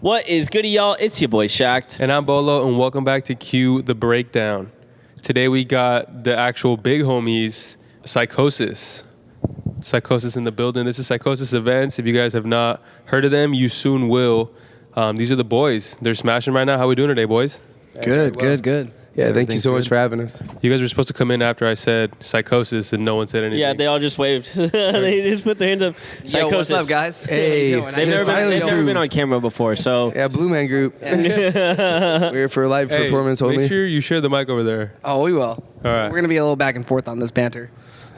What is goody, y'all? It's your boy Shacked. And I'm Bolo, and welcome back to Q The Breakdown. Today we got the actual big homies, Psychosis. Psychosis in the building. This is Psychosis Events. If you guys have not heard of them, you soon will. These are the boys. They're smashing right now. How we doing today, boys? Good. Yeah, thank you so much for having us. You guys were supposed to come in after I said Psychosis, and no one said anything. Yeah, they all just waved. They just put their hands up. Psychosis. Yo, what's up, guys? Hey, How you doing? They've never been on camera before, so. Yeah, Blue Man Group. We're here for a live performance only. Make sure you share the mic over there. Oh, we will. All right. We're going to be a little back and forth on this banter.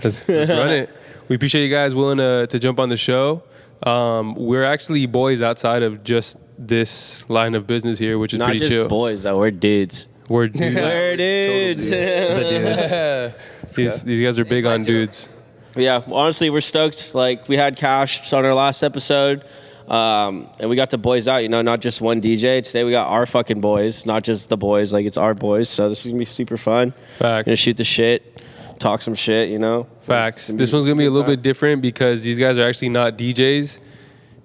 Let's run it. We appreciate you guys willing to jump on the show. We're actually boys outside of just this line of business here, which is Not pretty just chill. boys, though. We're dudes. We're dudes. We're dudes. The dudes. These guys are big on dudes. Yeah, honestly, we're stoked. Like, we had Cash on our last episode, and we got the boys out, not just one DJ. Today we got our fucking boys, not just the boys. Like, it's our boys, so this is going to be super fun. Facts. Gonna shoot the shit, talk some shit, Facts. This one's going to be a little bit different because these guys are actually not DJs.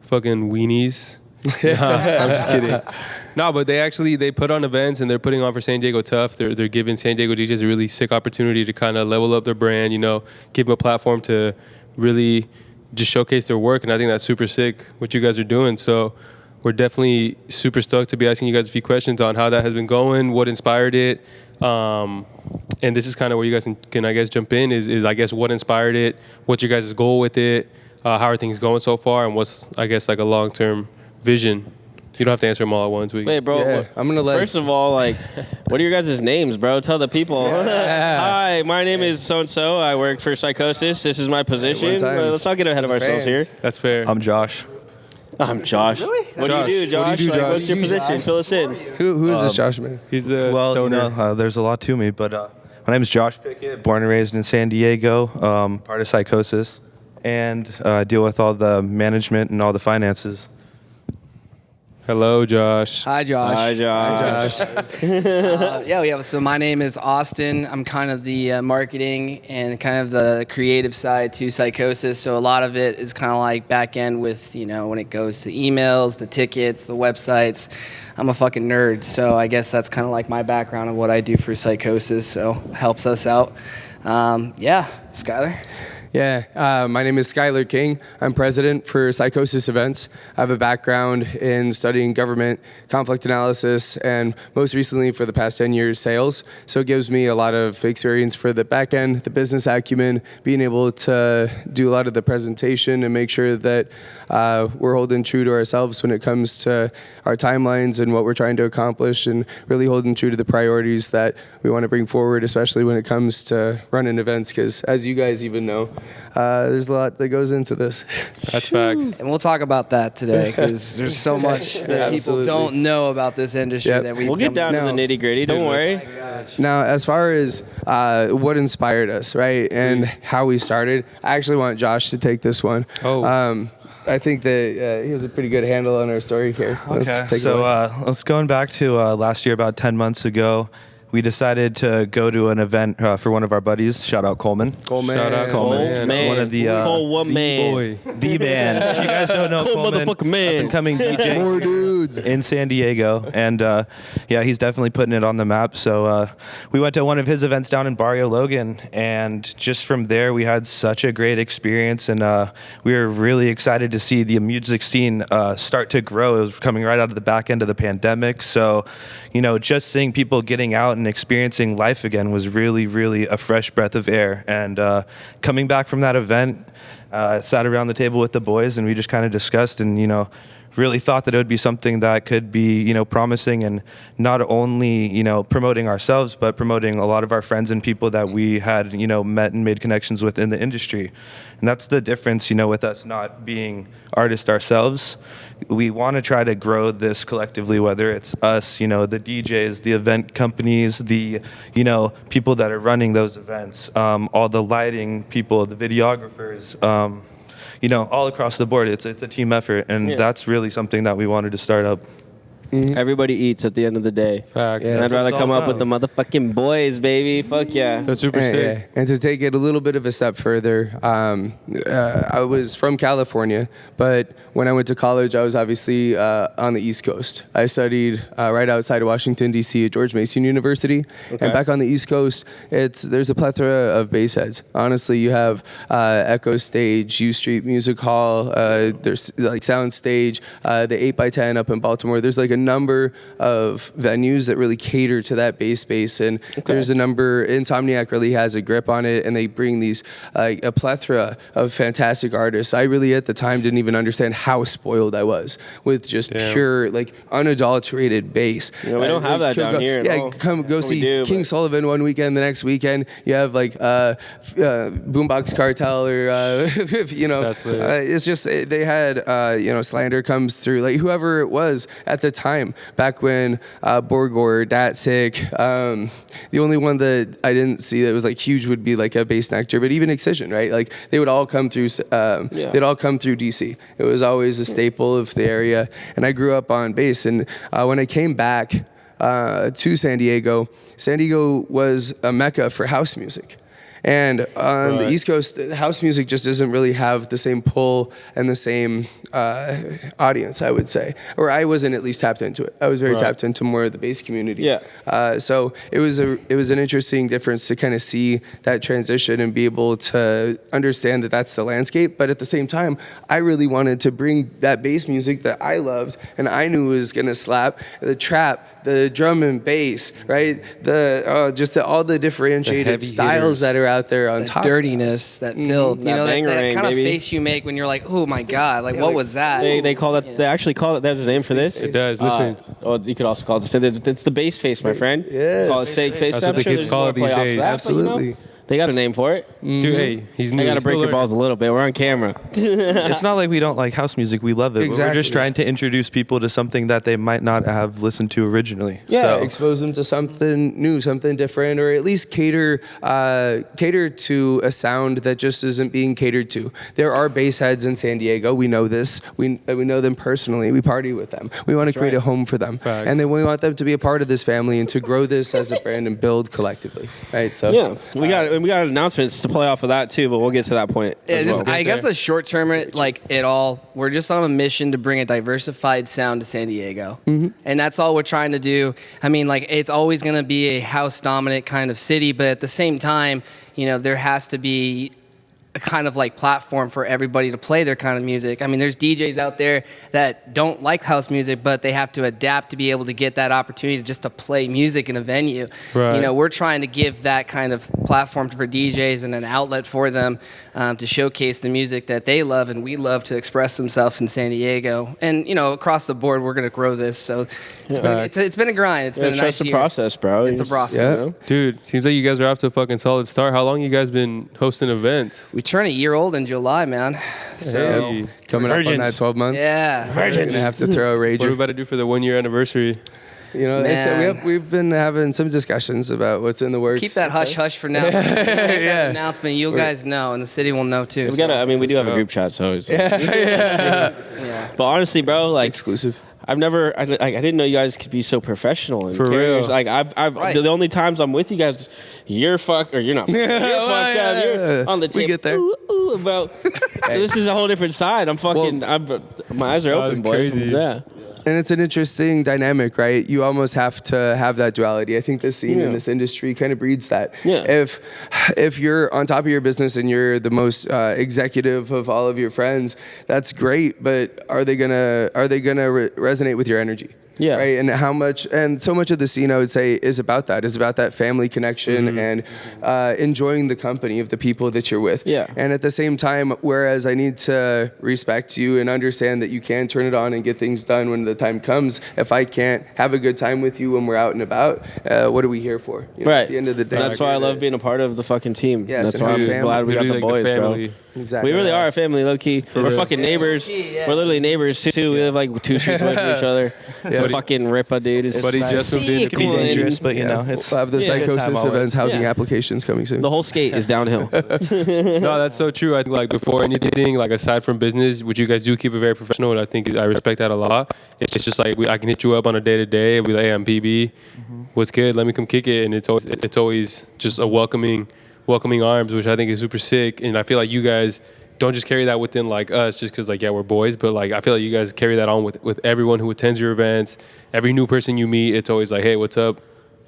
Fucking weenies. I'm just kidding. No, but they put on events and they're putting on for San Diego Tough. They're giving San Diego DJs a really sick opportunity to kind of level up their brand, give them a platform to really just showcase their work. And I think that's super sick what you guys are doing. So we're definitely super stoked to be asking you guys a few questions on how that has been going, what inspired it. And this is kind of where you guys can I guess, jump in is I guess what inspired it, what's your guys' goal with it, how are things going so far, and what's, I guess, like a long-term vision. You don't have to answer them all at once. Wait, bro. Yeah, I'm gonna let. First of all, what are your guys' names, bro? Tell the people. Hi, my name is so-and-so. I work for Psychosis. This is my position. Let's not get ahead of ourselves here. That's fair. I'm Josh. I'm Josh. Really? What do you do, Josh? What do you do, Josh? What's your position? Fill us in. Who is this Josh man? He's the Well, stoner. there's a lot to me, but my name is Josh Pickett, born and raised in San Diego, part of Psychosis, and I deal with all the management and all the finances. Hello, Josh. Hi, Josh. Hi, Josh. So my name is Austin. I'm kind of the marketing and kind of the creative side to Psychosis. So a lot of it is kind of like back end with, when it goes to emails, the tickets, the websites. I'm a fucking nerd. So I guess that's kind of like my background of what I do for Psychosis. So helps us out. Skylar. Yeah, my name is Skylar King. I'm president for Psychosis Events. I have a background in studying government, conflict analysis, and most recently for the past 10 years, sales. So it gives me a lot of experience for the back end, the business acumen, being able to do a lot of the presentation and make sure that we're holding true to ourselves when it comes to our timelines and what we're trying to accomplish, and really holding true to the priorities that we want to bring forward, especially when it comes to running events, because as you guys even know, there's a lot that goes into this. That's facts. And we'll talk about that today because there's so much that people don't know about this industry that We'll get down to the nitty gritty. Don't worry. Now, as far as what inspired us, right, and how we started, I actually want Josh to take this one. I think that he has a pretty good handle on our story here. Let's take it away. Let's going back to last year, about 10 months ago. We decided to go to an event for one of our buddies. Shout out Coleman. Shout out Coleman. Man. One of the boy. the band. If you guys don't know Coleman, motherfucking man. up-and-coming DJ More dudes. in San Diego, and he's definitely putting it on the map. So we went to one of his events down in Barrio Logan, and just from there we had such a great experience, and we were really excited to see the music scene start to grow. It was coming right out of the back end of the pandemic, so just seeing people getting out and experiencing life again was really, really a fresh breath of air. And coming back from that event, I sat around the table with the boys and we just kind of discussed and, really thought that it would be something that could be, promising, and not only, promoting ourselves, but promoting a lot of our friends and people that we had, met and made connections with in the industry. And that's the difference, with us not being artists ourselves. We want to try to grow this collectively, whether it's us, the DJs, the event companies, the, people that are running those events, all the lighting people, the videographers, all across the board. It's a team effort, and that's really something that we wanted to start up. Everybody eats at the end of the day. Facts. And I'd rather That's come all up with the motherfucking boys, baby. Fuck yeah. That's super sick. And to take it a little bit of a step further, I was from California, but when I went to college, I was obviously on the East Coast. I studied right outside of Washington, D.C. at George Mason University. And back on the East Coast, there's a plethora of bass heads. Honestly, you have Echo Stage, U Street Music Hall, there's like Sound Stage, the 8x10 up in Baltimore. There's like a number of venues that really cater to that bass space. And there's a number, Insomniac really has a grip on it, and they bring these a plethora of fantastic artists. I really at the time didn't even understand how spoiled I was with just pure, like unadulterated bass. We don't have that down here at all. Come go see King Sullivan one weekend, the next weekend you have like Boombox Cartel or it's just they had Slander comes through, like whoever it was at the time back when Borgor, Datsik, the only one that I didn't see that was like huge would be like a Bass Nectar, but even Excision, right? Like they would all come through they'd all come through DC. It was always a staple of the area, and I grew up on bass. And when I came back to San Diego was a mecca for house music. And on the East Coast, house music just doesn't really have the same pull and the same audience, I would say. Or I wasn't at least tapped into it. I was very tapped into more of the bass community. Yeah. So it was an interesting difference to kind of see that transition and be able to understand that that's the landscape. But at the same time, I really wanted to bring that bass music that I loved and I knew was going to slap, the trap, the drum and bass, right? All the differentiated styles that are out there on top. Dirtiness, that filth, that kind of baby. face you make when you're like, oh my god, like what was that? They call it. They actually call it. There's a name for this. It does. Listen. You could also call it. It's the bass face, my friend. Yes. Call it steak face. That's what the kids call it these days. Absolutely. They got a name for it. Dude, hey, he's new. I got to break your balls a little bit. We're on camera. It's not like we don't like house music. We love it. Exactly. We're just trying to introduce people to something that they might not have listened to originally. Yeah, So, expose them to something new, something different, or at least cater to a sound that just isn't being catered to. There are bass heads in San Diego. We know this. We know them personally. We party with them. We want to create a home for them, Facts. and then we want them to be a part of this family and to grow this as a brand and build collectively. Right. So Yeah, we got announcements to play off of that too, but we'll get to that point. Yeah, as just, well. I guess the short term, we're just on a mission to bring a diversified sound to San Diego. And that's all we're trying to do. I mean, like, it's always going to be a house dominant kind of city, but at the same time, there has to be a kind of like platform for everybody to play their kind of music. I mean, there's DJs out there that don't like house music, but they have to adapt to be able to get that opportunity just to play music in a venue. Right. We're trying to give that kind of platform for DJs and an outlet for them to showcase the music that they love and we love to express themselves in San Diego. And, across the board, we're going to grow this. So it's been a grind. It's been a nice trust the year. process, bro. It's a process. Yeah. Dude, seems like you guys are off to a fucking solid start. How long you guys been hosting events? We turn a year old in July, man. So, Hey. coming up on that Virgins. 12 month. yeah. We're gonna have to throw a What are we rager. about to do for the 1 year anniversary? Man. We've been having some discussions about what's in the works. Keep that hush hush for now. Yeah. Announcement, you guys know, and the city will know too. We do have a group chat, so it's, Yeah. But honestly, bro, like exclusive. I didn't know you guys could be so professional and For carriers. real. Like I've Right. the only times I'm with you guys, you're you're not. You're fucked up. You're on the tip. We get there. Ooh, bro. This is a whole different side. My eyes are Oh, open, it's boys. crazy. Yeah. And it's an interesting dynamic, right? You almost have to have that duality. I think this scene in this industry kind of breeds that. Yeah. If you're on top of your business and you're the most executive of all of your friends, that's great. But are they gonna resonate with your energy? Yeah. Right. And so much of the scene, I would say, is about that family connection and enjoying the company of the people that you're with. Yeah. And at the same time, whereas I need to respect you and understand that you can turn it on and get things done when the time comes, if I can't have a good time with you when we're out and about, what are we here for? Right. At the end of the day. That's why I love being a part of the fucking team. Yes, That's and why our I'm family. glad we got the Literally boys, like the bro. family. Exactly. We really are a family, low key. We're fucking neighbors. Yeah. We're literally neighbors too. We live like 2 streets away from each other. It's a fucking rippa, dude. It's Buddy just moved in. It can be dangerous, but you know, it's We'll have the Yeah, good time Psychosis always. Events housing Yeah. applications coming soon. The whole skate is downhill. No, that's so true. I think like before anything, like aside from business, which you guys do keep it very professional, and I think I respect that a lot. It's just like I can hit you up on a day to day and be like, hey, I'm PB. What's good? Let me come kick it, and it's always just a welcoming arms, which I think is super sick. And I feel like you guys don't just carry that within like us, just because like we're boys, but like I feel like you guys carry that on with everyone who attends your events, every new person you meet. It's always like, hey, what's up?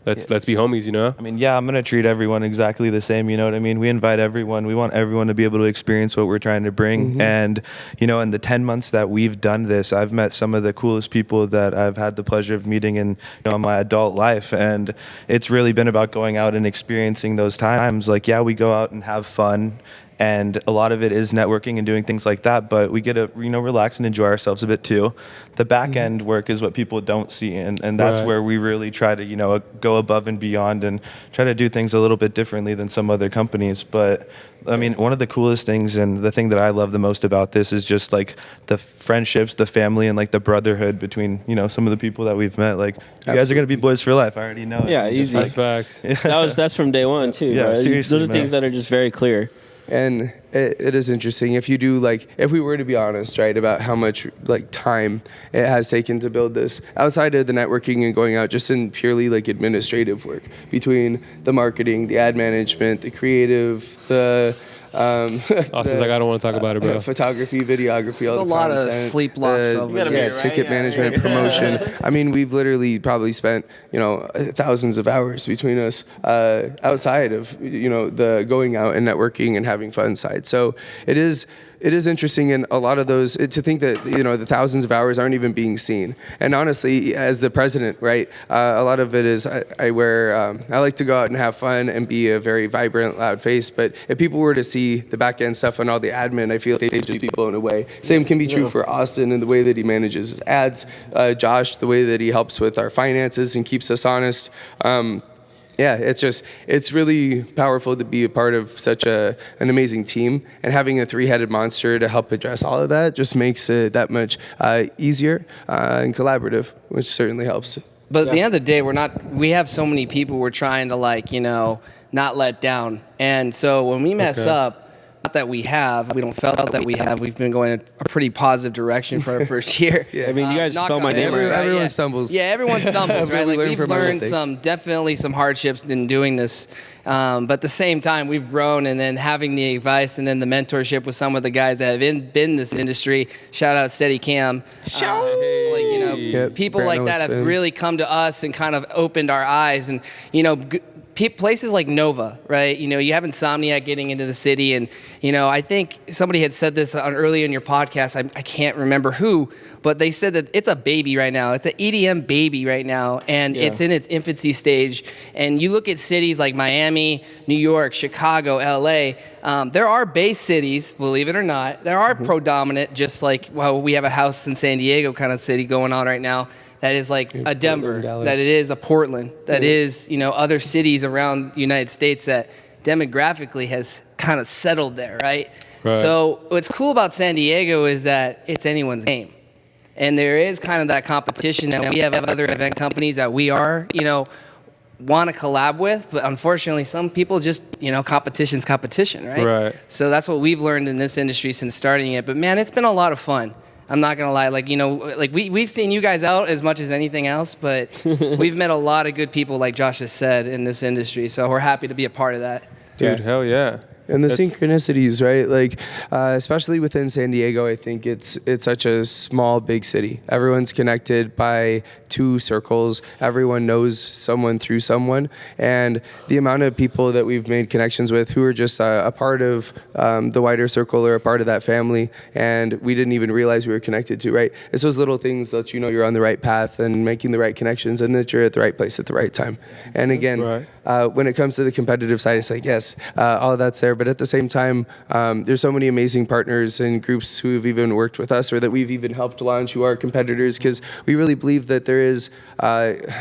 Let's be homies, you know? I mean, yeah, I'm going to treat everyone exactly the same, you know what I mean? We invite everyone. We want everyone to be able to experience what we're trying to bring. And, you know, in the 10 months that we've done this, I've met some of the coolest people that I've had the pleasure of meeting in, you know, my adult life. And it's really been about going out and experiencing those times. Like, yeah, we go out and have fun. And a lot of it is networking and doing things like that, but we get to, you know, relax and enjoy ourselves a bit too. The back end work is what people don't see, and that's Right. where we really try to, you know, go above and beyond and try to do things a little bit differently than some other companies. But I mean, one of the coolest things and the thing that I love the most about this is just like the friendships, the family, and like the brotherhood between, you know, some of the people that we've met. Like, you guys are gonna be boys for life. I already know it. Yeah, It's easy. That's facts. That's from day one too. Yeah, bro. seriously, Those are man. things that are just very clear. And it is interesting if you do like if we were to be honest, right, about how much like time it has taken to build this outside of the networking and going out just in purely like administrative work between the marketing, the ad management, the creative, the Austin's like, I don't want to talk about it, bro. photography, videography, all There's the a lot of content, sleep lost the- over You gotta be there. right, ticket yeah, management, right. promotion. I mean, we've literally probably spent, you know, thousands of hours between us outside of, you know, the going out and networking and having fun side. So it is interesting, and a lot of those to think that, you know, the thousands of hours aren't even being seen. And honestly, as the president, right, a lot of it is I like to go out and have fun and be a very vibrant, loud face. But if people were to see the back end stuff and all the admin, I feel like they'd just be blown away. Same can be true for Austin and the way that he manages his ads. Josh, the way that he helps with our finances and keeps us honest. Yeah, it's really powerful to be a part of such an amazing team, and having a three-headed monster to help address all of that just makes it that much easier and collaborative, which certainly helps. But at the end of the day, we have so many people we're trying to, like, you know, not let down. And so when we mess up, not that we don't felt that we have, we've been going in a pretty positive direction for our first year. I mean, you guys Knock spell on my name wood, right. Everyone yeah. stumbles. Yeah, everyone stumbles, But right? we Like, learn we've from our learned mistakes. definitely some hardships in doing this. But at the same time, we've grown, and then having the advice and then the mentorship with some of the guys that have been in this industry. Shout out Steady Cam. Like, you know, Yep, people Brand like that have Spin. really come to us and kind of opened our eyes. And, you know, places like Nova, right? You know, you have Insomniac getting into the city, and, you know, I think somebody had said this earlier in your podcast. I can't remember who, but they said that it's a baby right now. It's an EDM baby right now, and it's in its infancy stage. And you look at cities like Miami, New York, Chicago, LA. There are base cities, believe it or not. There are predominant, just like, well, we have a house in San Diego kind of city going on right now. That is like a Denver, Dallas. that it is a Portland, that is, you know, other cities around the United States that demographically has kind of settled there, right? So what's cool about San Diego is that it's anyone's game. And there is kind of that competition that we have other event companies that we are, you know, want to collab with, but unfortunately some people just, you know, competition's competition, right? Right. So that's what we've learned in this industry since starting it. But man, it's been a lot of fun. I'm not gonna lie, like, you know, like we've seen you guys out as much as anything else, but we've met a lot of good people, like Josh has said, in this industry. So we're happy to be a part of that. Dude, hell yeah. And the That's- synchronicities, right? Like, especially within San Diego, I think it's such a small, big city. Everyone's connected by two circles. Everyone knows someone through someone. And the amount of people that we've made connections with who are just a part of the wider circle or a part of that family, and we didn't even realize we were connected to, right? It's those little things that you know you're on the right path and making the right connections and that you're at the right place at the right time. And again, when it comes to the competitive side, it's like, yes, all of that's there. But at the same time, there's so many amazing partners and groups who have even worked with us or that we've even helped launch who are competitors, because we really believe that there is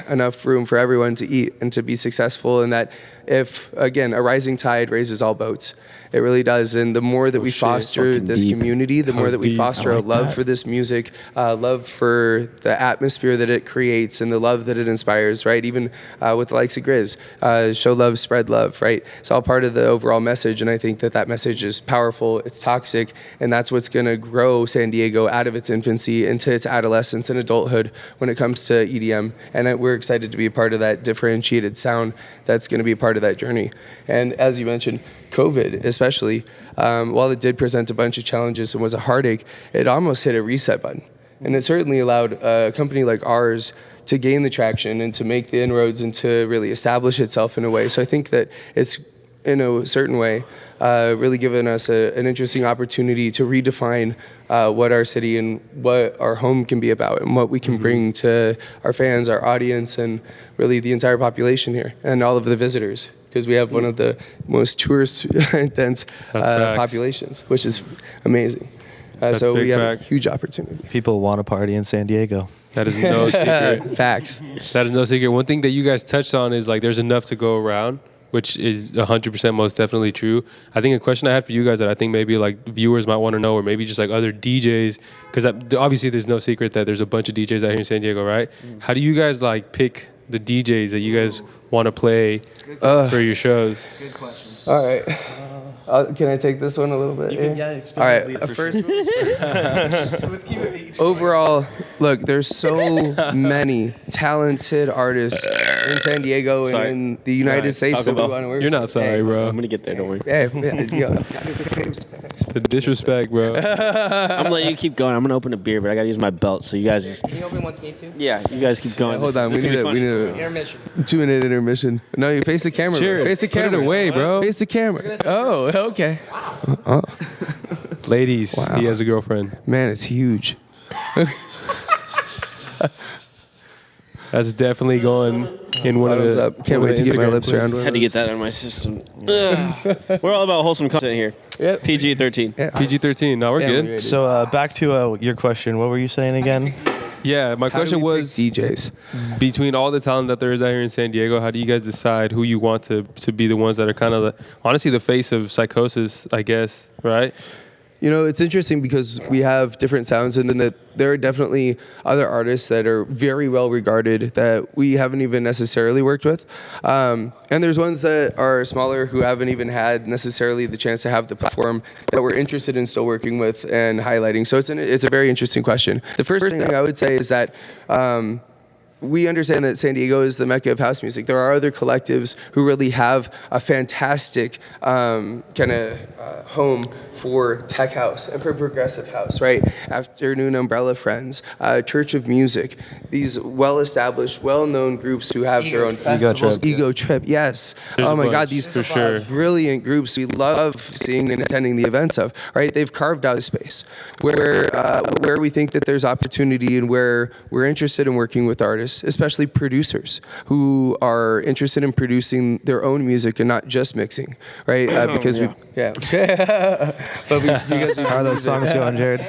enough room for everyone to eat and to be successful, and that if, again, a rising tide raises all boats. It really does. And the more that we foster this community, the more that we foster a love for this music, love for the atmosphere that it creates, and the love that it inspires, right? Even with the likes of Grizz, show love, spread love, right? It's all part of the overall message. And I think that message is powerful, it's toxic, and that's what's going to grow San Diego out of its infancy into its adolescence and adulthood when it comes to EDM. And we're excited to be a part of that differentiated sound that's going to be a part of that journey. And as you mentioned, COVID especially, while it did present a bunch of challenges and was a heartache, it almost hit a reset button. And it certainly allowed a company like ours to gain the traction and to make the inroads and to really establish itself in a way. So I think that it's, in a certain way, really given us an interesting opportunity to redefine what our city and what our home can be about, and what we can bring to our fans, our audience, and really the entire population here and all of the visitors, because we have one of the most tourist dense populations, which is amazing. So we have a huge opportunity. People want to party in San Diego. That is no secret. Facts. That is no secret. One thing that you guys touched on is like there's enough to go around, which is 100% most definitely true. I think a question I had for you guys that I think maybe like viewers might want to know, or maybe just like other DJs, because obviously there's no secret that there's a bunch of DJs out here in San Diego, right? How do you guys like pick the DJs that you guys want to play for your shows? Good question. All right. Can I take this one a little bit? All right. First. Let's keep it. Overall, look, there's so many talented artists in San Diego and in the United States that we want to work with. You're not sorry, bro. I'm gonna get there. Don't worry. The disrespect, bro. I'm gonna let you keep going. I'm gonna open a beer, but I gotta use my belt. So you guys just. Can you open one for me too? Yeah, you guys keep going. Hold on. We need a Intermission. 2-minute intermission. No, you face the camera. Sure. Face the camera. Put it away, bro. Face the camera. Oh, okay. Oh. Ladies, Wow. he has a girlfriend. Man, it's huge. That's definitely going in one Bottoms of the. up. Can't one wait of to the get my Instagram lips around clips. one. Had to get that out of my system. We're all about wholesome content here. Yep. PG-13. Yeah. PG-13. No, we're good. good. So back to your question. What were you saying again? Yeah, my question was DJs. between all the talent that there is out here in San Diego, how do you guys decide who you want to be the ones that are kind of honestly the face of Psychosis, I guess, right? You know, it's interesting because we have different sounds, and then there are definitely other artists that are very well regarded that we haven't even necessarily worked with. And there's ones that are smaller who haven't even had necessarily the chance to have the platform that we're interested in still working with and highlighting. So it's a very interesting question. The first thing I would say is that we understand that San Diego is the mecca of house music. There are other collectives who really have a fantastic kind of home for tech house and for progressive house, right? Afternoon Umbrella Friends, Church of Music, these well-established, well-known groups who have their own festivals. Ego Trip, yes. There's oh a my bunch, God, these for sure. brilliant groups we love seeing and attending the events of, right? They've carved out a space where we think that there's opportunity and where we're interested in working with artists, especially producers who are interested in producing their own music and not just mixing, right? Because but How are those songs going, Jared?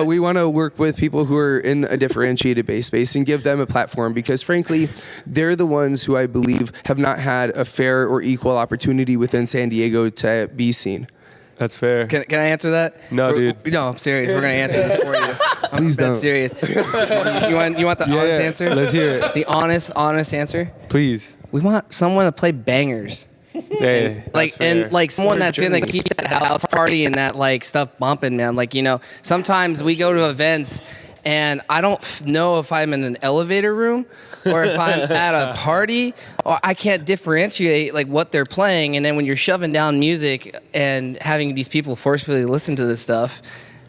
we want to work with people who are in a differentiated bass space and give them a platform, because frankly, they're the ones who I believe have not had a fair or equal opportunity within San Diego to be seen. That's fair. Can I answer that? No, dude. No, I'm serious. We're gonna answer this for you. Please I'm don't. serious. You want the honest answer? Let's hear it. The honest answer. Please. We want someone to play bangers. Hey, Like and like someone that's gonna keep that house party and that like stuff bumping, man. Like, you know, sometimes we go to events and I don't know if I'm in an elevator room or if I'm at a party, or I can't differentiate like what they're playing. And then when you're shoving down music and having these people forcefully listen to this stuff,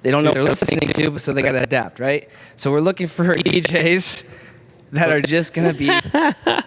they don't know what they're listening to, so they gotta adapt, right? So we're looking for DJs that are just gonna be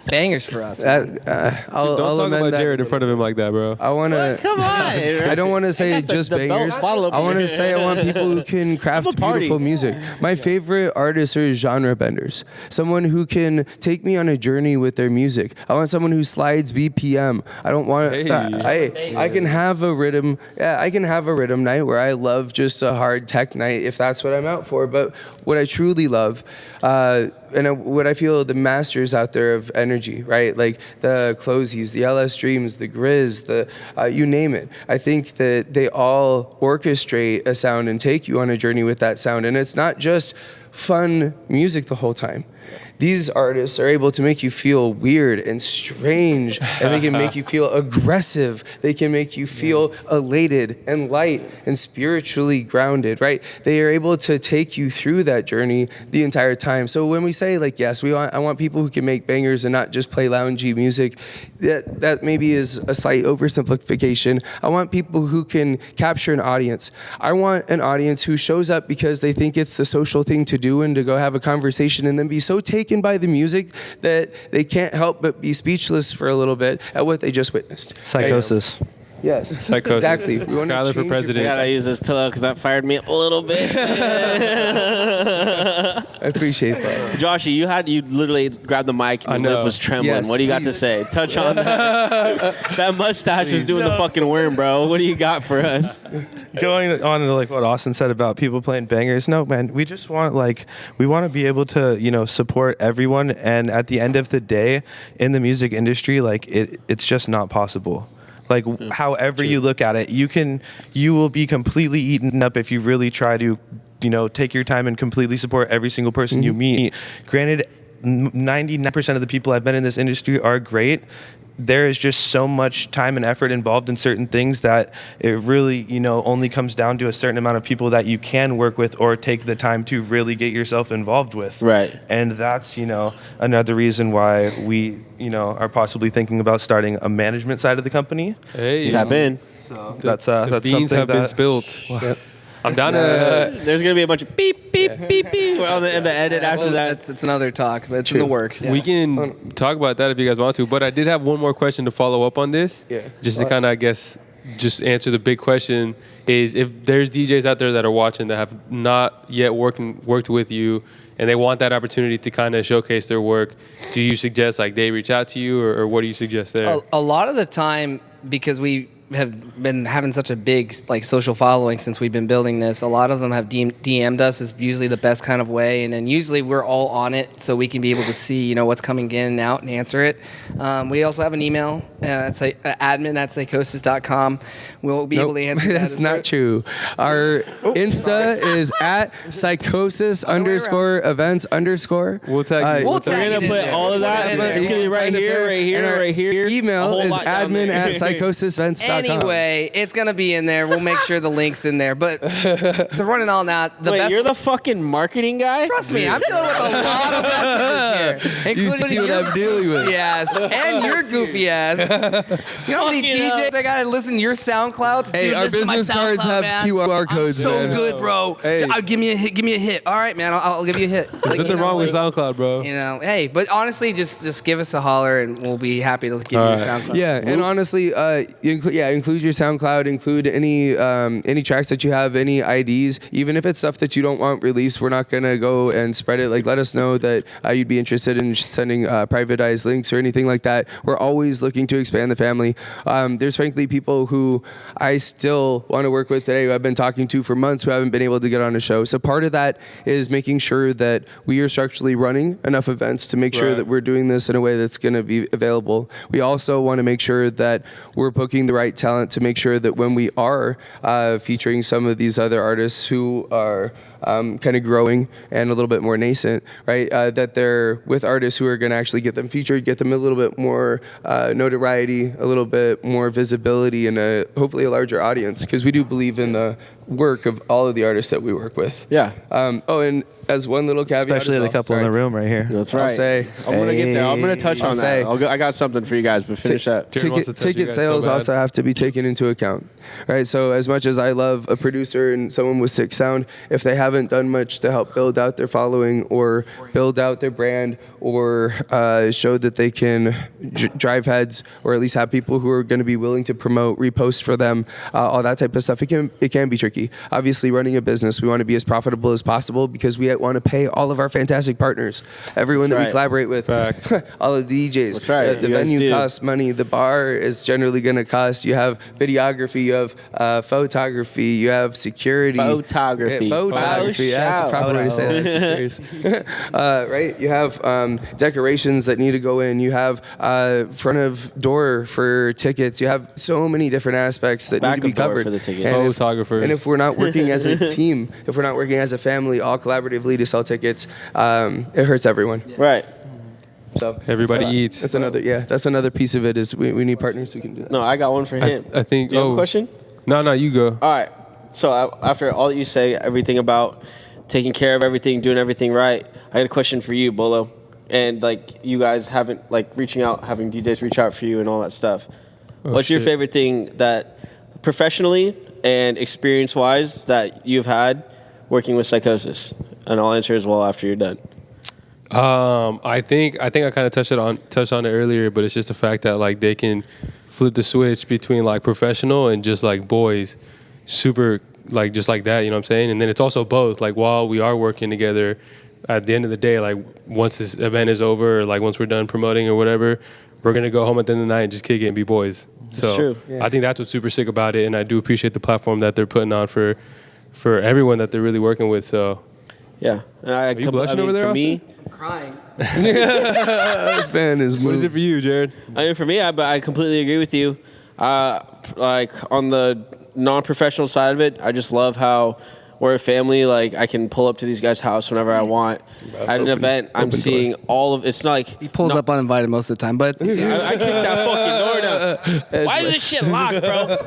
bangers for us. Don't talk about Jared in front of him like that, bro. I want to. Come on. I don't want to say just bangers. I want to say I want people who can craft beautiful music. My favorite artists are genre benders. Someone who can take me on a journey with their music. I want someone who slides BPM. I don't want. I can have a rhythm. Yeah, I can have a rhythm night where I love just a hard tech night if that's what I'm out for. But what I truly love, and what I feel the masters out there of energy, right? Like the Closies, the LS Dreams, the Grizz, you name it. I think that they all orchestrate a sound and take you on a journey with that sound. And it's not just fun music the whole time. These artists are able to make you feel weird and strange, and they can make you feel aggressive. They can make you feel elated and light and spiritually grounded, right? They are able to take you through that journey the entire time. So when we say, like, yes, I want people who can make bangers and not just play loungy music, that maybe is a slight oversimplification. I want people who can capture an audience. I want an audience who shows up because they think it's the social thing to do and to go have a conversation, and then be so taken by the music that they can't help but be speechless for a little bit at what they just witnessed. Psychosis. Yes, Psychosis. exactly. We want to Skyler for change president. I gotta use this pillow because that fired me up a little bit. I appreciate that. Joshy, you literally grabbed the mic and your lip was trembling. Yes, What do you got to please. say? Touch on that. That mustache is doing the fucking worm, bro. What do you got for us? Going on to like what Austin said about people playing bangers. No, man, we just want we want to be able to, support everyone. And at the end of the day, in the music industry, it's just not possible. However you look at it, you will be completely eaten up if you really try to, take your time and completely support every single person you meet. Granted, 99% of the people I've met in this industry are great. There is just so much time and effort involved in certain things that it really, only comes down to a certain amount of people that you can work with or take the time to really get yourself involved with. Right. And that's, another reason why we, are possibly thinking about starting a management side of the company. Hey, Tap in. So that's the beans something have been that spilled. I'm down to. There's gonna be a bunch of beep beep beep beep on the edit after Well, that. it's another talk, but it's in the works. Yeah. We can talk about that if you guys want to, but I did have one more question to follow up on this. Yeah. Just to kind of, I guess, just answer the big question is if there's DJs out there that are watching that have not yet worked with you and they want that opportunity to kind of showcase their work, do you suggest they reach out to you or what do you suggest there? A lot of the time, because we have been having such a big social following since we've been building this, a lot of them have DM'd us is usually the best kind of way, and then usually we're all on it so we can be able to see what's coming in and out and answer it. We also have an email, it's admin@psychosis.com. We'll be able to answer that. That's not true. Our Insta is at psychosis_events_. We'll tag you. We'll We're tag gonna it in put there. all of We'll that. put it in there. It's gonna be right Find us here, there. right here, And our right here. A Email whole is lot down there. admin@psychosisevents.com. Anyway, it's going to be in there. We'll make sure the link's in there. But to run it all now, the Wait, best... you're the fucking marketing guy? Trust me, I'm dealing with a lot of messages here. You see what your I'm dealing with. goofy ass and your goofy ass. You know how many Fucking DJs I got to listen to your SoundClouds? Hey, Dude, our listen to my business cards SoundCloud, have man. QR codes, I'm so man. good, bro. Hey. Give me a hit. Give me a hit. All right, man. I'll give you a hit. There's nothing wrong with SoundCloud, bro. Hey, but honestly, just give us a holler and we'll be happy to give you your SoundCloud. Yeah, and honestly, include your SoundCloud, include any tracks that you have, any IDs, even if it's stuff that you don't want released. We're not gonna go and spread it. Let us know that you'd be interested in sending privatized links or anything like that. We're always looking to expand the family. There's frankly people who I still want to work with today, who I've been talking to for months, who haven't been able to get on a show. So part of that is making sure that we are structurally running enough events to make sure that we're doing this in a way that's going to be available. We also want to make sure that we're booking the right talent to make sure that when we are featuring some of these other artists who are kind of growing and a little bit more nascent, right? That they're with artists who are going to actually get them featured, get them a little bit more notoriety, a little bit more visibility, and hopefully a larger audience, because we do believe in the work of all of the artists that we work with. Yeah. And as one little caveat, especially as well, the couple in the room right here. That's I'll right. say, I'm gonna get there. I'm gonna touch I'll on say- that. I got something for you guys, but finish that. Jared wants to touch you ticket guys sales so bad. also have to be taken into account, right? So as much as I love a producer and someone with sick sound, if they haven't done much to help build out their following or build out their brand or show that they can drive heads, or at least have people who are going to be willing to promote, repost for them, all that type of stuff, it can be tricky. hierarchy. Obviously, running a business, we want to be as profitable as possible because we want to pay all of our fantastic partners, everyone that we collaborate with, all of the DJs. That's right. The venue costs money. The bar is generally going to cost. You have videography, you have photography, you have security. Photography. Yeah, that's the proper way to say that. Right? You have decorations that need to go in. You have front of door for tickets. You have so many different aspects that need to be covered. For the ticket. Photographers. And if we're not working as a team, if we're not working as a family, all collaboratively to sell tickets, it hurts everyone. Right. So Everybody eats. That's another piece of it is we need partners who can do that. No, I got one for him. I think. Do you have a question? No, you go. All right. So after all that you say, everything about taking care of everything, doing everything right, I got a question for you, Bolo. And like you guys haven't like reaching out, having DJs reach out for you and all that stuff. What's your favorite thing that professionally and experience-wise that you've had working with Psychosis? And I'll answer as well after you're done. I think I kind of touched on it earlier, but it's just the fact that like they can flip the switch between like professional and just like boys, super like just like that, you know what I'm saying? And then it's also both. Like while we are working together, at the end of the day, like once this event is over, or like once we're done promoting or whatever, we're gonna go home at the end of the night and just kick it and be boys. That's true. Yeah. I think that's what's super sick about it, and I do appreciate the platform that they're putting on for everyone that they're really working with. So yeah, and are you blushing over there, for me, I'm crying. This man is what is it for you, Jared? I mean, for me, I completely agree with you. Like on the non-professional side of it, I just love how we're a family. Like I can pull up to these guys' house whenever I want. At an event, I'm seeing all of. It's not like He pulls up uninvited most of the time, but I kicked that fucking door down. Why is this shit locked, bro?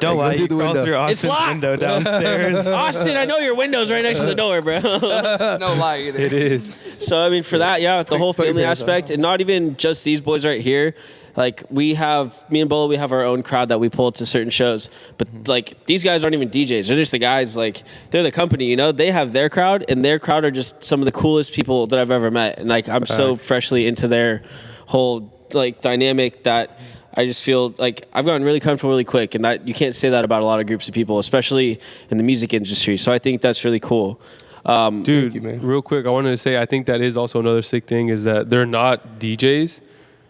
Don't lie, you crawl through Austin's locked. window downstairs. Austin, I know your window's right next to the door, bro. no lie either. It is. So I mean, for that, yeah, the whole put your family pants on. aspect, and not even just these boys right here. Like me and Bolo, we have our own crowd that we pull to certain shows. But like these guys aren't even DJs; they're just the guys. Like they're the company, you know. They have their crowd, and their crowd are just some of the coolest people that I've ever met. And like I'm so freshly into their whole like dynamic that I just feel like I've gotten really comfortable really quick, and that you can't say that about a lot of groups of people, especially in the music industry. So I think that's really cool. Dude, you, man. real quick, I wanted to say I think that is also another sick thing is that they're not DJs,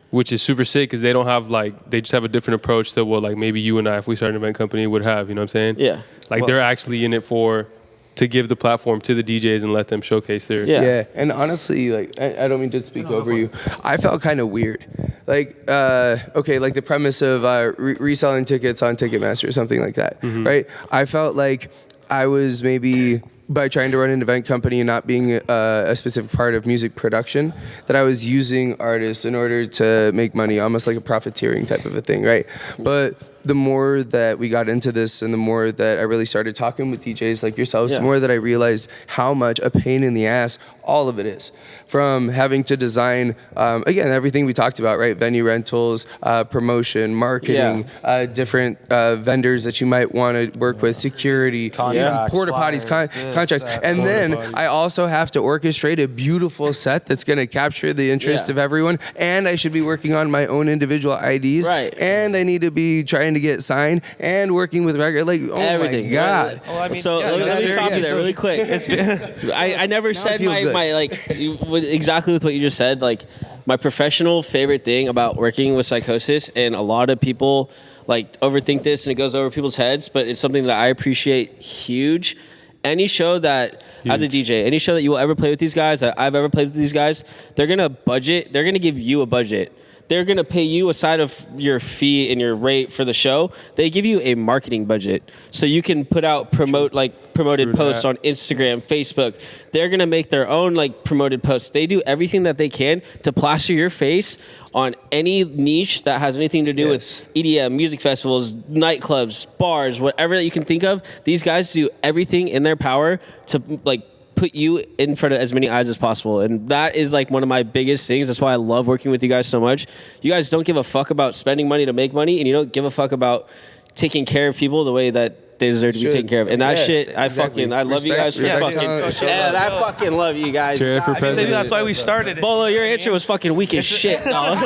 which is super sick because they don't have like, they just have a different approach to what like maybe you and I, if we started an event company, would have, you know what I'm saying? Yeah. Like they're actually in it to give the platform to the DJs and let them showcase their. Yeah. And honestly, like I don't mean to speak over you. I felt kind of weird. Like, okay, like the premise of reselling tickets on Ticketmaster or something like that, right? I felt like I was maybe, by trying to run an event company and not being a specific part of music production, that I was using artists in order to make money, almost like a profiteering type of a thing, right? But the more that we got into this and the more that I really started talking with DJs like yourselves, the more that I realized how much a pain in the ass all of it is. From having to design, again, everything we talked about, right? Venue rentals, promotion, marketing, different vendors that you might want to work with, security, porta potties, contracts. And then I also have to orchestrate a beautiful set that's going to capture the interest of everyone. And I should be working on my own individual IDs. Right. And I need to be trying to get signed and working with record. Like, oh Everything. my God. Well, I mean, So let me stop you there really quick. I never said my like exactly with what you just said. Like my professional favorite thing about working with Psychosis, and a lot of people like overthink this and it goes over people's heads, but it's something that I appreciate huge. Any show that, as a DJ, any show that you will ever play with these guys, that I've ever played with these guys, they're gonna give you a budget. They're going to pay you aside of your fee and your rate for the show. They give you a marketing budget. So you can put out promoted posts on Instagram, Facebook. They're going to make their own like promoted posts. They do everything that they can to plaster your face on any niche that has anything to do with EDM, music festivals, nightclubs, bars, whatever that you can think of. These guys do everything in their power to like put you in front of as many eyes as possible. And that is like one of my biggest things. That's why I love working with you guys so much. You guys don't give a fuck about spending money to make money, and you don't give a fuck about taking care of people the way that they deserve to be Should. taken care of. And that Yeah, shit, exactly. I love you guys for Respect fucking. talent, show Yeah, love. I fucking love you guys. Chair for president. That's why we started it. Bolo, your intro was fucking weak as shit, dog.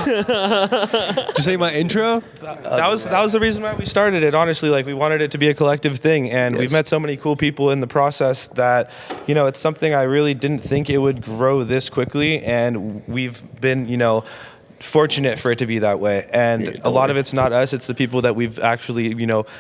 Did you say my intro? That was the reason why we started it. Honestly, like we wanted it to be a collective thing, and we've met so many cool people in the process that it's something I really didn't think it would grow this quickly, and we've been fortunate for it to be that way. And a lot of it's not us, it's the people that we've actually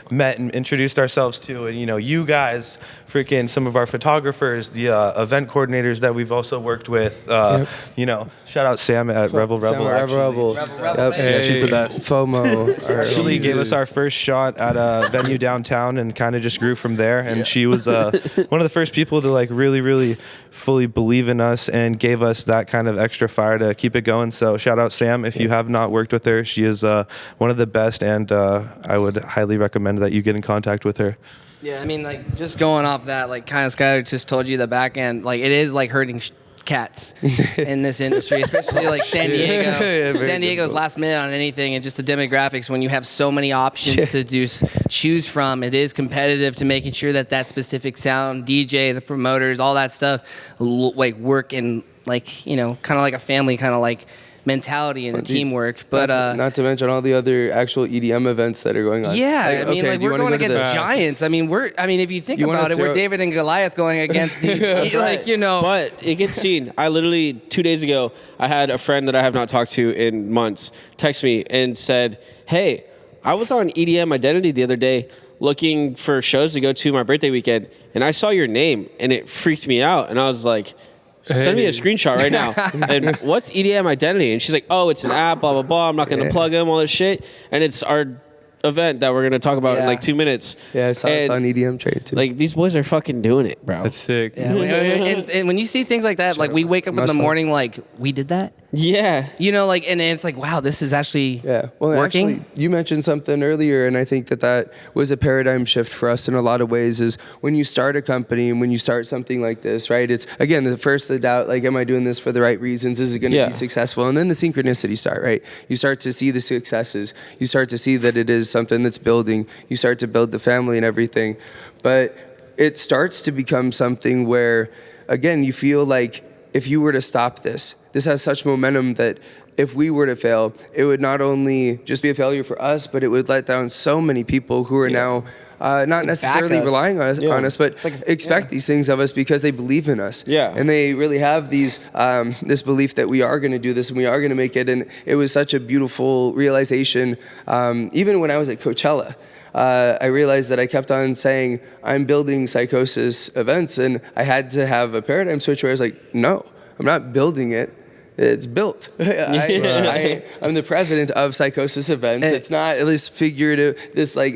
met and introduced ourselves to. And you guys, freaking some of our photographers, the event coordinators that we've also worked with, shout out Sam at Revel Sam Revel. Revel. Revel. Yeah, she's the best. FOMO. Actually gave us our first shot at a venue downtown and kind of just grew from there. And she was one of the first people to like really, really fully believe in us and gave us that kind of extra fire to keep it going. So shout out Sam. If you have not worked with her, she is one of the best, and I would highly recommend that you get in contact with her. Yeah, I mean, like, just going off that, like, kind of Skylar just told you the back end, like, it is like hurting cats in this industry, especially like San Diego. Yeah, San Diego's last minute on anything, and just the demographics, when you have so many options to choose from, it is competitive to making sure that specific sound, DJ, the promoters, all that stuff, like, work in, like, kind of like a family, kind of like mentality and teamwork. But not to mention all the other actual EDM events that are going on. yeah, I mean, okay, like, do you we're wanna going go to against the- giants. I mean, if you think You wanna about it, we're throw- David and Goliath going against these, like, But it gets seen. I literally 2 days ago, I had a friend that I have not talked to in months text me and said, "Hey, I was on EDM Identity the other day looking for shows to go to my birthday weekend, and I saw your name, and it freaked me out." And I was like, "Send me a screenshot right now." And what's EDM Identity? And she's like, "Oh, it's an app, blah, blah, blah. I'm not going to plug them, all this shit." And it's our event that we're going to talk about in like 2 minutes. Yeah, I saw us And, on EDM Trade too. like, these boys are fucking doing it, bro. That's sick. Yeah, and when you see things like that, like, we wake up in the Myself. morning like, we did that? Yeah. Like, and it's like, wow, this is actually Well, working. actually, you mentioned something earlier, and I think that was a paradigm shift for us in a lot of ways. Is when you start a company and when you start something like this, right? It's again the doubt, like, am I doing this for the right reasons? Is it going to be successful? And then the synchronicity start, right? You start to see the successes. You start to see that it is something that's building. You start to build the family and everything, but it starts to become something where, again, you feel like if you were to stop this has such momentum that if we were to fail, it would not only just be a failure for us, but it would let down so many people who are now not necessarily us. relying on us, but expect these things of us because they believe in us. Yeah. And they really have these this belief that we are going to do this and we are going to make it. And it was such a beautiful realization. Even when I was at Coachella, I realized that I kept on saying, I'm building Psychosis Events, and I had to have a paradigm switch where I was like, no, I'm not building it. It's built. I'm the president of Psychosis Events. It's not this figurative, this like,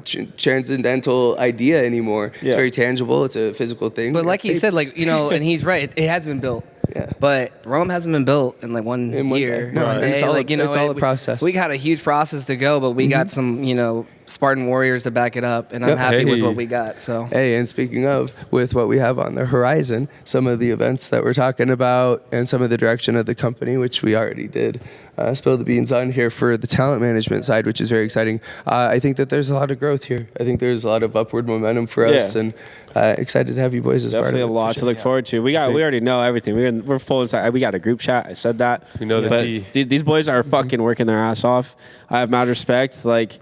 transcendental idea anymore. It's very tangible. It's a physical thing. But like he said, like, and he's right, it has been built. Yeah. But Rome hasn't been built in like one one year. day. No, one and it's day. all- Like, it's all a process. We got a huge process to go, but we got some, Spartan warriors to back it up, and I'm happy with what we got. So Hey, and speaking of, with what we have on the horizon, some of the events that we're talking about and some of the direction of the company, which we already did spill the beans on here for the talent management side, which is very exciting. I think that there's a lot of growth here. I think there's a lot of upward momentum for us, and excited to have you boys as Definitely part a of it. lot to look forward to. We already know everything. We're full inside. We got a group chat. I said that. We know the but tea. These boys are fucking working their ass off. I have mad respect. Like,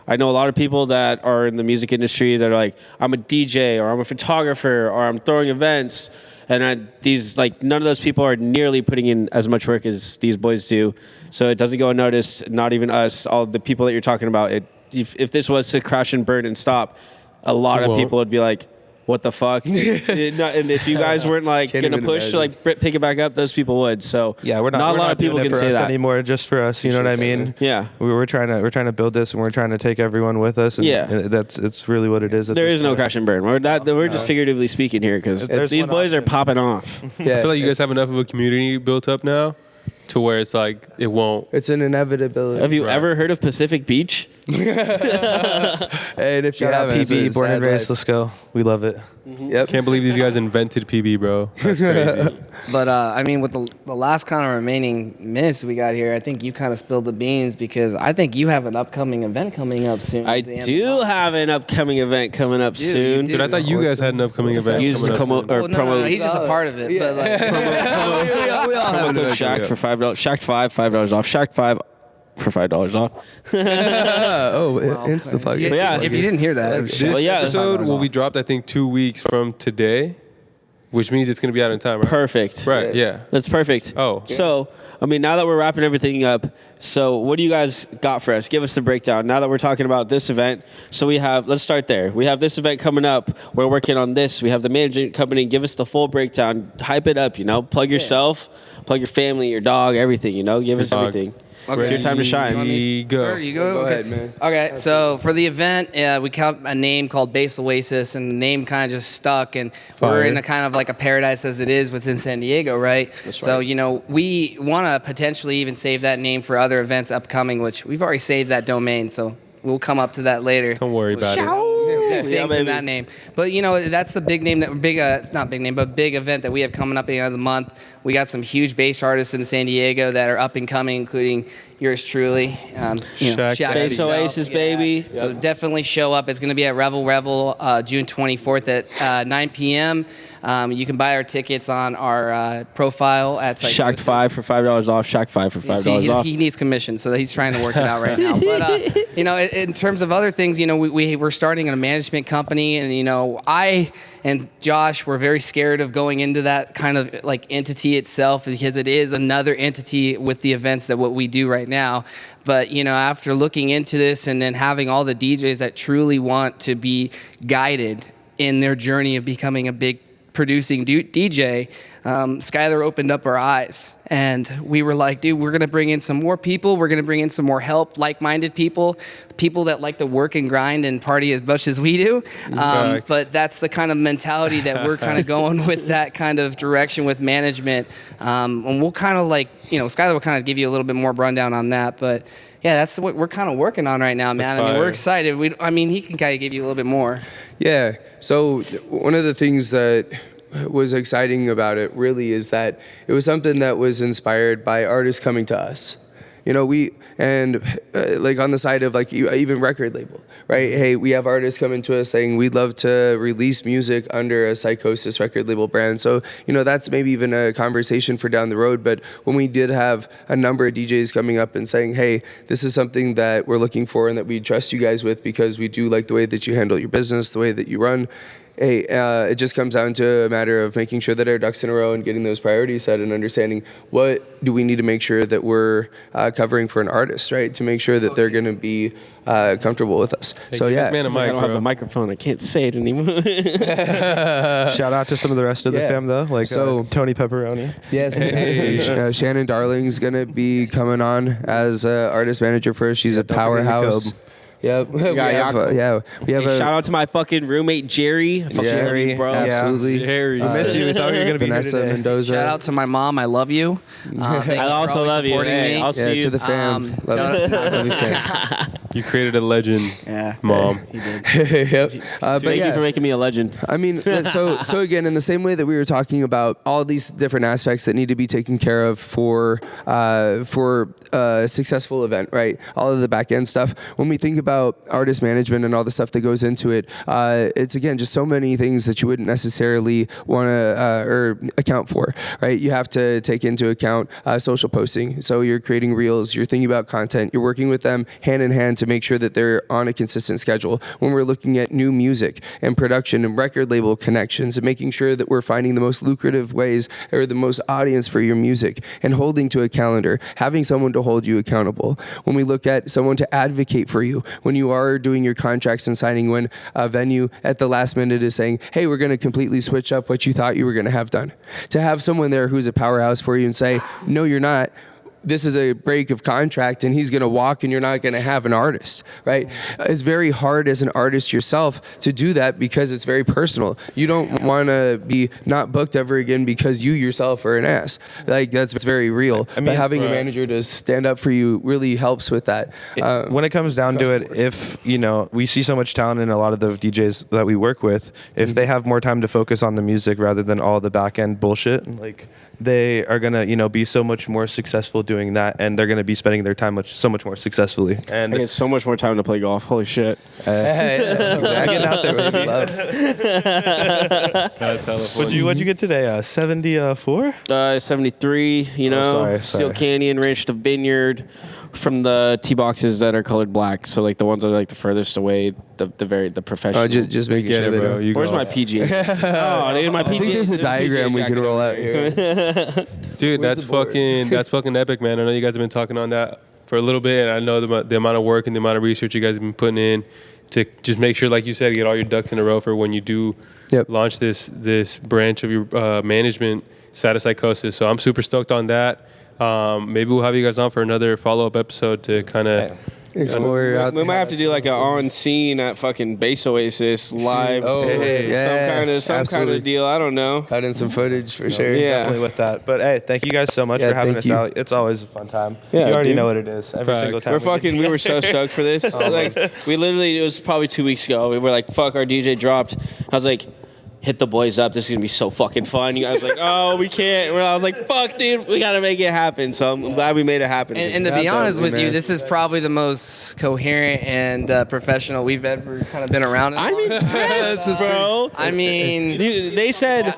I know a lot of people that are in the music industry that are like, I'm a DJ or I'm a photographer or I'm throwing events. And none of those people are nearly putting in as much work as these boys do. So it doesn't go unnoticed, not even us, all the people that you're talking about. If this was to crash and burn and stop, a lot of people would be like, what the fuck? And if you guys weren't like Can't gonna even push to imagine. like pick it back up, those people would. So Yeah, we're not a lot of people doing it can for say us that anymore, just for us. You know what I mean? Yeah. We're trying to build this, and we're trying to take everyone with us. And Yeah. it's really what it is. There is no crash and burn. We're just figuratively speaking here because There's these one boys are option. popping off. Yeah, I feel like you guys have enough of a community built up now to where it's like it won't. it's an inevitability. Have you Right. ever heard of Pacific Beach? And if you Shout out haven't, it's PB, a born and sad raised. life. Let's go. We love it. Yep. Can't believe these guys invented PB, bro. That's crazy. But I mean, with the last kind of remaining minutes we got here, I think you kind of spilled the beans because I think you have an upcoming event coming up soon. I do have an upcoming event coming up soon. you Dude, I thought you guys had an upcoming event. You just coming up soon. Oh, no, he's just a part of it. But like, we all have an Promo code event Shack for $5. Shack5, $5 off. Shack5 for $5 off. Insta plug. yeah. if you didn't hear that, This Well, yeah. episode will be dropped, I think, 2 weeks from today, which means it's going to be out in time, right? Perfect. Right, yeah. That's perfect. Oh. So, I mean, now that we're wrapping everything up, so what do you guys got for us? Give us the breakdown. Now that we're talking about this event, so let's start there. We have this event coming up. We're working on this. We have the management company. Give us the full breakdown. Hype it up, plug yourself, plug your family, your dog, everything, Give us everything. Okay. It's your time to shine. Go. You go. Go Okay. ahead, man. Okay, so for the event, we kept a name called Base Oasis, and the name kind of just stuck, and Fire. we're in a kind of like a paradise as it is within San Diego, right? So, we want to potentially even save that name for other events upcoming, which we've already saved that domain, so we'll come up to that later. Don't worry about it. Things in that name. But that's the big name it's not big name, but big event that we have coming up at the end of the month. We got some huge bass artists in San Diego that are up and coming, including yours truly. Shaq Base himself. Oasis, baby. So definitely show up. It's going to be at Revel June 24th at 9 p.m. You can buy our tickets on our profile at Psychosis. Shack5 for $5 off. Shack5 for $5 off. He needs commission, so he's trying to work it out right now. But in terms of other things, we're starting a management company, and I and Josh were very scared of going into that kind of like entity itself because it is another entity with the events that what we do right now. But after looking into this and then having all the DJs that truly want to be guided in their journey of becoming a big producing DJ, Skylar opened up our eyes, and we were like, dude, we're gonna bring in some more people. We're gonna bring in some more help, like-minded people that like to work and grind and party as much as we do. But that's the kind of mentality that we're kind of going with, that kind of direction with management. And we'll kind of Skylar will kind of give you a little bit more rundown on that, but yeah, that's what we're kind of working on right now, man. I mean, we're excited. He can kind of give you a little bit more. Yeah. So one of the things that was exciting about it really is that it was something that was inspired by artists coming to us. Like on the side of like even record label, right? Hey, we have artists coming to us saying we'd love to release music under a Psychosis record label brand. So, that's maybe even a conversation for down the road. But when we did have a number of DJs coming up and saying, hey, this is something that we're looking for and that we trust you guys with because we do like the way that you handle your business, the way that you run. Hey, it just comes down to a matter of making sure that our ducks in a row and getting those priorities set and understanding what do we need to make sure that we're covering for an artist, right? To make sure that they're going to be comfortable with us. Hey, so yeah, man, I don't have a microphone. I can't say it anymore. Shout out to some of the rest of the fam though, like Tony Pepperoni. Yes. Hey. Shannon Darling's gonna be coming on as artist manager for us. She's a powerhouse. Yep. We have Shout out to my fucking roommate Jerry. I fucking love you, bro. Absolutely. Jerry. We miss you. We thought you were gonna be Vanessa here today. Mendoza. Shout out to my mom. I love you. I also love you. Hey, I'll see you. To the fam. Love you, fam. You created a legend, Mom. He did. Yep. Thank you for making me a legend. I mean, so again, in the same way that we were talking about all these different aspects that need to be taken care of for a successful event, right? All of the back end stuff. When we think about artist management and all the stuff that goes into it, it's again just so many things that you wouldn't necessarily want to or account for, right? You have to take into account social posting. So you're creating reels, you're thinking about content, you're working with them hand in hand to make sure that they're on a consistent schedule. When we're looking at new music and production and record label connections and making sure that we're finding the most lucrative ways or the most audience for your music and holding to a calendar, having someone to hold you accountable. When we look at someone to advocate for you, when you are doing your contracts and signing, when a venue at the last minute is saying, hey, we're going to completely switch up what you thought you were going to have done. To have someone there who's a powerhouse for you and say, no, you're not. this is a break of contract and he's going to walk and you're not going to have an artist, right? It's very hard as an artist yourself to do that because it's very personal. You don't want to be not booked ever again because you yourself are an ass. Like that's very real. I mean, but having a manager to stand up for you really helps with that. When it comes down to it, if we see so much talent in a lot of the DJs that we work with, if they have more time to focus on the music rather than all the back end bullshit, like they are gonna be so much more successful doing that, and they're gonna be spending their time so much more successfully. And I get so much more time to play golf. Holy shit! Getting out there with love. That's hella fun. What'd you get today? 74? 73. Sorry. Steel Canyon, Ranch to Vineyard. From the tee boxes that are colored black, so like the ones that are like the furthest away, the professional. Just making sure they know. Where's my PGA? Dude, my PGA. I think there's a diagram we can roll out here. Dude, that's fucking epic, man. I know you guys have been talking on that for a little bit, and I know the amount of work and the amount of research you guys have been putting in to just make sure, like you said, get all your ducks in a row for when you do launch this branch of your management side of Psychosis. So I'm super stoked on that. Maybe we'll have you guys on for another follow-up episode to kind of explore. We might have to do like an on scene at fucking Base Oasis live. Some kind of deal. I don't know. Cut in some footage for sure. Yeah, definitely with that. But hey, thank you guys so much for having us out. It's always a fun time. Yeah, you already know what it is. Every single time. We were so stoked for this. It was probably 2 weeks ago. We were like, fuck, our DJ dropped. I was like, hit the boys up. This is going to be so fucking fun. You guys were like, oh, we can't. I was like, fuck, dude, we got to make it happen. So I'm glad we made it happen. And to be honest with you, this is probably the most coherent and professional we've ever kind of been around. I'm impressed, bro. I mean, they said,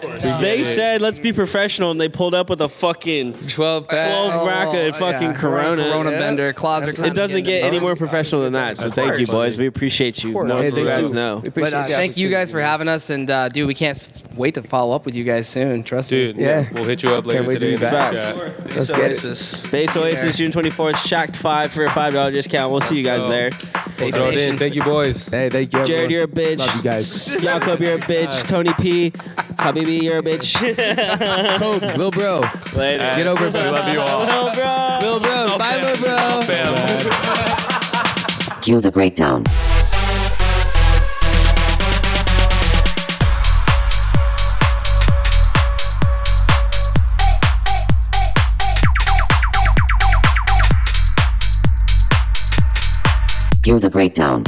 let's be professional, and they pulled up with a fucking 12 rack of fucking Corona. Corona bender. Claws are It doesn't get any more professional than that. So thank you, boys. We appreciate you. You guys know. But thank you guys for having us. And dude, we can't wait to follow up with you guys soon. Trust me. Dude, we'll hit you up later today. Let's get it. Base Oasis, June 24th, Shacked 5 for a $5 discount. We'll see you guys there. Throw it in. Thank you, boys. Hey, thank you. Jared, you're a bitch. Love you guys. Jacob, you're a bitch. Tony P. Habibi, you're a bitch. Coke, Lil Bro. Later. Get over it, bro. We love you all. Lil bro. Lil Bro. Bye, Lil Bro. Cue the breakdown. Cue the breakdown.